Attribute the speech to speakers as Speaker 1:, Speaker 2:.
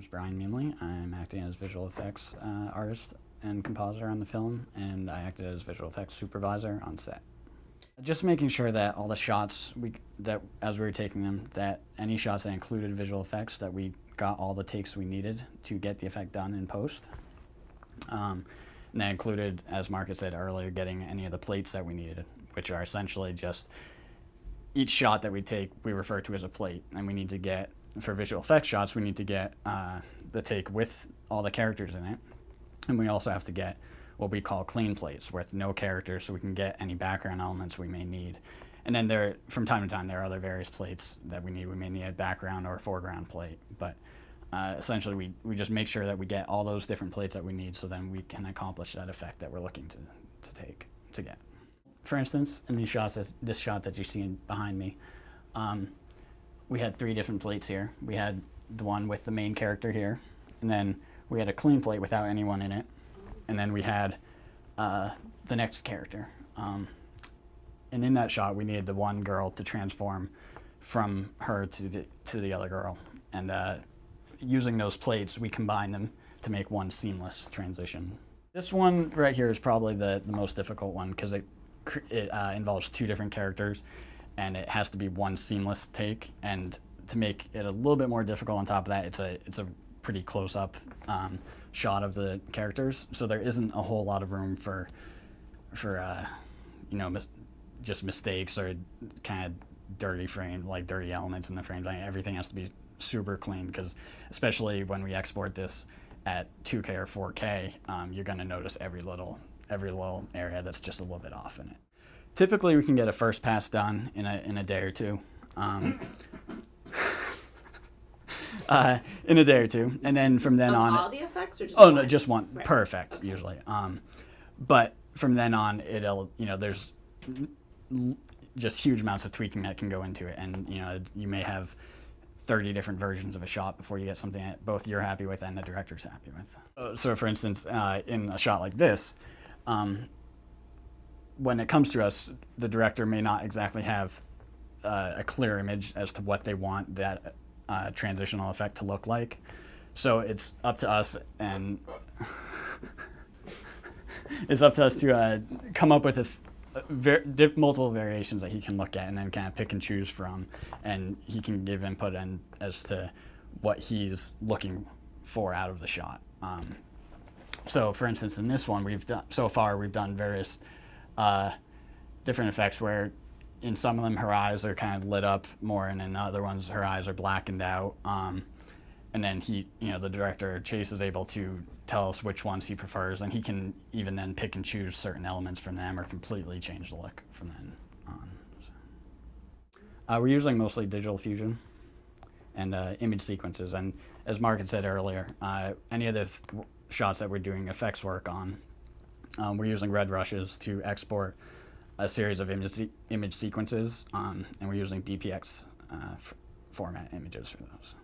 Speaker 1: name's Brian Meanley. I'm acting as visual effects artist and compositor on the film, and I acted as visual effects supervisor on set. Just making sure that all the shots, as we were taking them, that any shots that included visual effects, that we got all the takes we needed to get the effect done in post. And that included, as Mark had said earlier, getting any of the plates that we needed, which are essentially just each shot that we take, we refer to as a plate, and we need to get, for visual effects shots, we need to get the take with all the characters in it, and we also have to get what we call clean plates with no characters, so we can get any background elements we may need. And then from time to time, there are other various plates that we need. We may need a background or a foreground plate, but essentially we just make sure that we get all those different plates that we need, so then we can accomplish that effect that we're looking to get. For instance, in these shots, this shot that you see behind me, we had 3 different plates here. We had the one with the main character here, and then we had a clean plate without anyone in it, and then we had the next character. And in that shot, we needed the one girl to transform from her to the other girl. And using those plates, we combine them to make one seamless transition. This one right here is probably the most difficult one, because it involves 2 different characters, and it has to be one seamless take. And to make it a little bit more difficult on top of that, it's a pretty close-up shot of the characters, so there isn't a whole lot of room for just mistakes or kind of dirty elements in the frame. Everything has to be super clean, because especially when we export this at 2K or 4K, you're going to notice every little area that's just a little bit off in it. Typically, we can get a first pass done in a day or two. In a day or two, and then from then on.
Speaker 2: All the effects, or just
Speaker 1: oh
Speaker 2: one?
Speaker 1: No, just one.
Speaker 2: Right.
Speaker 1: Perfect usually. But from then on, there's just huge amounts of tweaking that can go into it, and you may have 30 different versions of a shot before you get something that both you're happy with and the director's happy with. So for instance, in a shot like this, when it comes to us, the director may not exactly have a clear image as to what they want that transitional effect to look like. So it's up to us, and it's up to us to come up with multiple variations that he can look at and then kind of pick and choose from, and he can give input as to what he's looking for out of the shot. So for instance, in this one, we've done various different effects where in some of them her eyes are kind of lit up more, and in other ones her eyes are blackened out. And then the director, Chase, is able to tell us which ones he prefers, and he can even then pick and choose certain elements from them or completely change the look from then on. So. We're using mostly digital fusion and image sequences, and as Mark had said earlier, any of the shots that we're doing effects work on, we're using red rushes to export a series of image sequences, and we're using DPX format images for those.